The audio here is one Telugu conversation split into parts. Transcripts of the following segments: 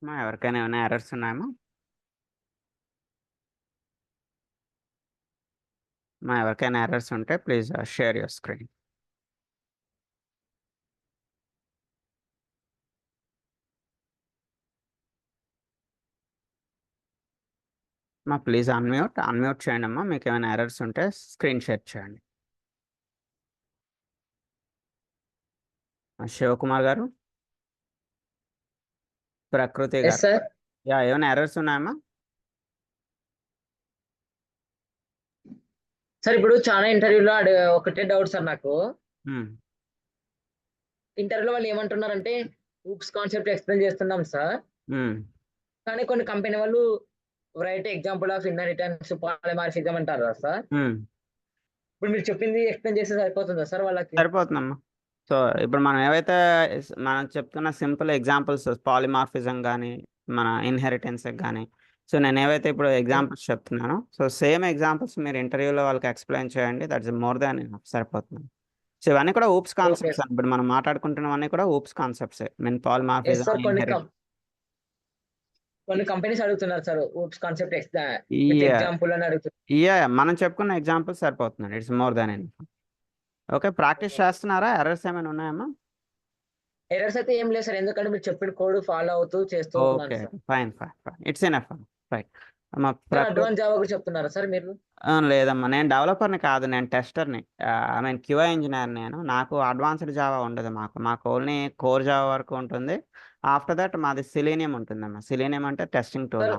ఎవరికైనా ఏమైనా ఎర్రర్స్ ఉన్నాయమ్మా? ఎవరికైనా ఎర్రర్స్ ఉంటే please share your screen. Please unmute చేయండి అమ్మా. మీకు ఏమైనా ఎర్రర్స్ ఉంటే స్క్రీన్ షేర్ చేయండి. శివకుమార్ గారు, ప్రకృతి ఎస్ గారు, సార్. ఏమైనా ఎర్రర్స్ ఉన్నాయమ్మా? సార్ ఇప్పుడు చాలా ఇంటర్వ్యూలో ఒకటే డౌట్ సార్ నాకు. ఉమ్, ఇంటర్వ్యూలో వాళ్ళు ఏమంటున్నారంటే ఊప్స్ కాన్సెప్ట్ ఎక్స్ప్లెయిన్ చేస్తున్నాం సార్, ఉమ్, కానీ కొన్ని కంపెనీ వాళ్ళు right example of inheritance polymorphism అంటారు కదా సార్. ఉమ్. ఇప్పుడు మీరు చెప్పింది ఎక్స్ప్లెయిన్ చేస్తే సరిపోతుందా సార్ వాళ్ళకి? సరిపోతుందమ్మా. సో ఇప్పుడు మనం ఏవైతే మనం చెప్తున్న సింపుల్ ఎగ్జాంపుల్స్ పాలిమార్ఫిజం కానీ మన ఇన్హెరిటెన్స్ కానీ, సో నేను ఏవైతే ఇప్పుడు ఎగ్జాంపుల్స్ చెప్తున్నానో సో సేమ్ ఎగ్జాంపుల్స్ మీరు ఇంటర్వ్యూలో వాళ్ళకి ఎక్స్ప్లెయిన్ చేయండి. దట్స్ మోర్ దాన్ సరిపోతుంది. సో ఇవన్నీ కూడా ఊప్స్ ఓకే కాన్సెప్ట్స్. ఇప్పుడు మనం మాట్లాడుకుంటున్నవన్నీ కూడా oops concepts. Mean is polymorphism, sir. Inherit. కొన్ని కంపెనీస్ అడుగుతున్నారు సార్ ఊప్స్ కాన్సెప్ట్ విత్ ఇయా ఎగ్జాంపుల్ అని అడుగుతున్నారు. ఇయా మనం చెప్పుకున్న ఎగ్జాంపుల్స్ సరిపోతుంది. ఇట్స్ మోర్ దాన్ ఎన్. ఓకే, ప్రాక్టీస్ చేస్తున్నారా? ఎర్రర్స్ ఏమైనా ఉన్నాయమ్మా? ఎర్రర్స్ అయితే ఏం లేదు సార్, ఎందుకంటే మీరు చెప్పిన కోడ్ ఫాలో అవుతూ చేస్తూ ఓకే, ఉన్నాను sir. Fine fine fine, it's enough. Right. మా సార్ ప్రకృతి. అడ్వాన్స్ జావా కూడా చెప్తున్నారా సార్ మీరు? లేదమ్మా, నేను డెవలపర్ని కాదు, నేను టెస్టర్ని. I mean QI engineer. నాకు అడ్వాన్స్డ్ జావా ఉండదు. మాకు ఓన్లీ కోర్ జావా వరకు ఉంటుంది. ఆఫ్టర్ దట్ మాది సిలీనియం ఉంటుందమ్మా. సిలీనియం అంటే టెస్టింగ్ టూల్.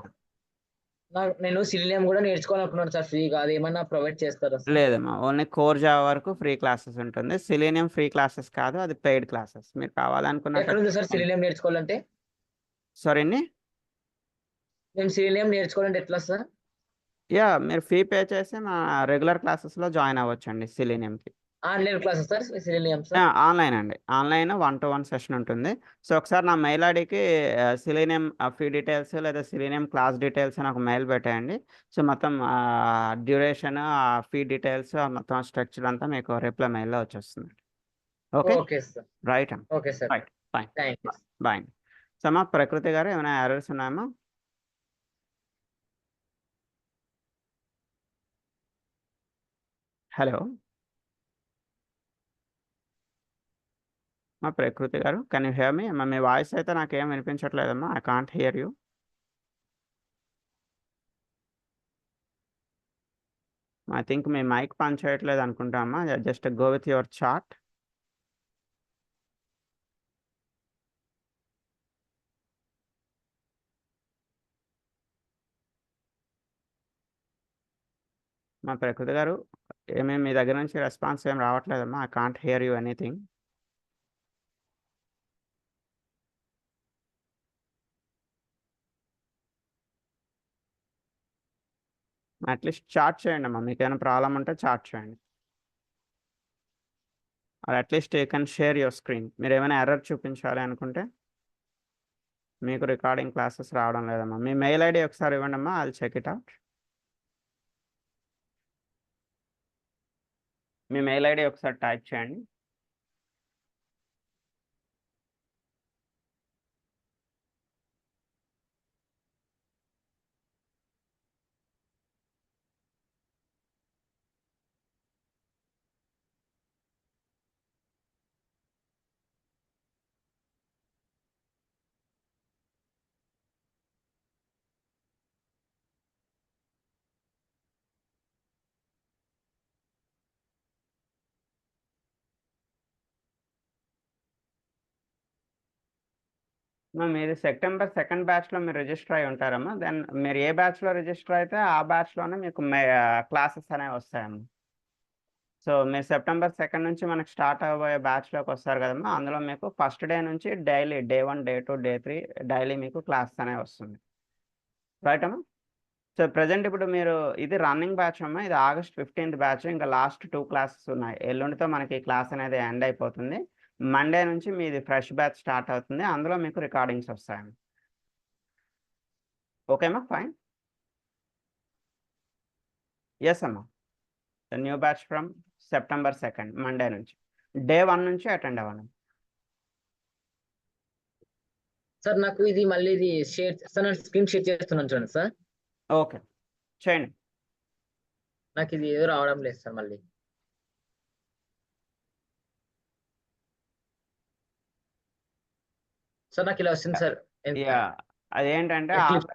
సార్ నేను సిలినియం కూడా నేర్చుకోవాలనుకున్నాను సార్, ఫ్రీగా అది ఏమన్నా ప్రొవైడ్ చేస్తారా సార్? లేదమ్మా, ఓన్లీ కోర్ జావా వరకు ఫ్రీ క్లాసెస్ ఉంటుంది. సిలీనియం ఫ్రీ క్లాసెస్ కాదు, అది పెయిడ్ క్లాసెస్. మీరు ఎక్కడ ఉంది సార్ కావాలనుకున్నట్టు. సిలినియం నేర్చుకోవాలంటే? సారీ. నేను సిలినియం నేర్చుకోవాలంటే ఎట్లా సార్? మీరు ఫీ పే చేసి మా రెగ్యులర్ క్లాసెస్లో జాయిన్ అవ్వచ్చండి సిలీనియంకి. Online classes sir selenium sir? Online అండి. ఆన్లైన్ 1-to-1 సెషన్ ఉంటుంది. సో ఒకసారి నా మెయిల్ ఐడికి సిలీనియం ఫీ డీటెయిల్స్ లేదా సిలీనియం క్లాస్ డీటెయిల్స్ అని ఒక మెయిల్ పెట్టేయండి. సో మొత్తం డ్యూరేషన్, ఫీ డీటెయిల్స్, మొత్తం స్ట్రక్చర్ అంతా మీకు రిప్లై మెయిల్లో వచ్చేస్తుంది. Okay, okay sir. రైట్ అండి. Okay sir. Right, fine. Thank you. Bye. So Prakruthi garu, ఏమైనా ఎర్రర్స్ ఉన్నాయమ్మా? Hello Prakruthi garu, can you here మీ? మీ వాయిస్ అయితే నాకేం వినిపించట్లేదమ్మా. I can't hear you. I think మీ మైక్ పని చేయట్లేదు అనుకుంటా అమ్మా. Just go with your chat. Prakruthi garu, మీ దగ్గర నుంచి రెస్పాన్స్ ఏం రావట్లేదమ్మా. I can't hear you anything. At least chat చేయండి అమ్మా. మీకు ఏమైనా ప్రాబ్లం ఉంటే చార్ట్ చేయండి. Or at least you can share your screen. మీరు ఏమైనా ఎర్రర్ చూపించాలి అనుకుంటే. మీకు రికార్డింగ్ క్లాసెస్ రావడం లేదమ్మా. మీ మెయిల్ ఐడి ఒకసారి ఇవ్వండి అమ్మా, అది చెక్ ఇట్ అవుట్. మీ మెయిల్ ఐడి ఒకసారి టైప్ చేయండి. మీరు సెప్టెంబర్ 2nd బ్యాచ్లో మీరు రిజిస్టర్ అయి ఉంటారమ్మా. దెన్ మీరు ఏ బ్యాచ్లో రిజిస్టర్ అయితే ఆ బ్యాచ్లోనే మీకు క్లాసెస్ అనేవి వస్తాయమ్మా. సో మీరు సెప్టెంబర్ 2nd నుంచి మనకు స్టార్ట్ అవ్వబోయే బ్యాచ్లోకి వస్తారు కదమ్మా. అందులో మీకు ఫస్ట్ డే నుంచి daily day 1, day 2, day 3 daily మీకు క్లాస్ అనేవి వస్తుంది. రైట్ అమ్మా. సో ప్రజెంట్ ఇప్పుడు మీరు ఇది రన్నింగ్ బ్యాచ్ అమ్మా. ఇది August 15th బ్యాచ్. ఇంకా లాస్ట్ 2 క్లాసెస్ ఉన్నాయి. ఎల్లుండితో మనకి ఈ క్లాస్ అనేది ఎండ్ అయిపోతుంది. మండే నుంచి మీది ఫ్రెష్ బ్యాచ్ స్టార్ట్ అవుతుంది. అందులో మీకు రికార్డింగ్స్ వస్తాయమ్మా. ఓకేమ్మా, ఫైన్. ఎస్ అమ్మా, the new batch from September 2nd Monday నుంచి డే 1 నుంచి అటెండ్ అవ్వండి. సార్ నాకు ఇది మళ్ళీ ఇది షేర్ సార్, నేను స్క్రీన్ షేర్ చేస్తున్నాను చూడండి సార్. ఓకే, చేయండి. నాకు ఇది ఏదో రావడం లేదు సార్ మళ్ళీ. సార్ నాకు ఇలా వస్తుంది సార్. యా, అదేంటంటే Eclipse.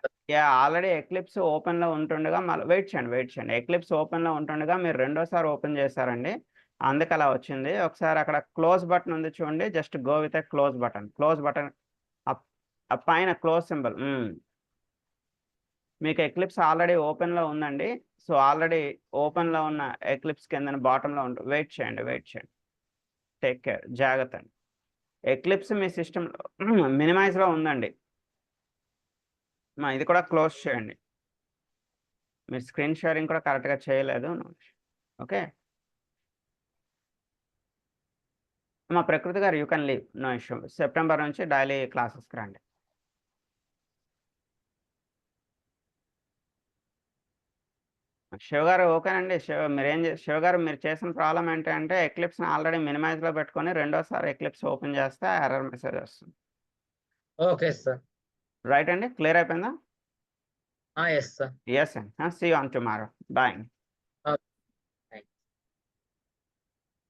ఆల్రెడీ ఎక్లిప్స్ ఓపెన్లో ఉంటుండగా మళ్ళీ వెయిట్ చేయండి. ఎక్లిప్స్ ఓపెన్లో ఉంటుండగా మీరు రెండోసారి ఓపెన్ చేశారండి, అందుకు అలా వచ్చింది. ఒకసారి అక్కడ క్లోజ్ బటన్ ఉంది చూడండి, just go with a close button పైన క్లోజ్ సింబల్. మీకు ఎక్లిప్స్ ఆల్రెడీ ఓపెన్లో ఉందండి. సో ఆల్రెడీ ఓపెన్లో ఉన్న ఎక్లిప్స్ కింద బాటంలో ఉంటుంది. వెయిట్ చేయండి. టేక్ కేర్, జాగ్రత్త అండి. ఎక్లిప్స్ మీ సిస్టంలో మినిమైజ్లో ఉందండి. ఇది కూడా క్లోజ్ చేయండి. మీరు స్క్రీన్ షేరింగ్ కూడా కరెక్ట్గా చేయలేదు. ఓకే మా Prakriti garu, you can leave, no issue. September నుంచి డైలీ క్లాసెస్కి రండి. శివ గారు ఓకేనండి. శివ గారు మీరు చేసిన ప్రాబ్లం ఏంటంటే ఎక్లిప్స్ని ఆల్రెడీ మినిమైజ్లో పెట్టుకొని రెండోసారి ఎక్లిప్స్ ఓపెన్ చేస్తే ఎర్రర్ మెసేజ్ వస్తుంది. Okay sir. రైట్ అండి, క్లియర్ అయిపోయిందా? Yes sir. ఎస్ అండి, see you on tomorrow. Bye.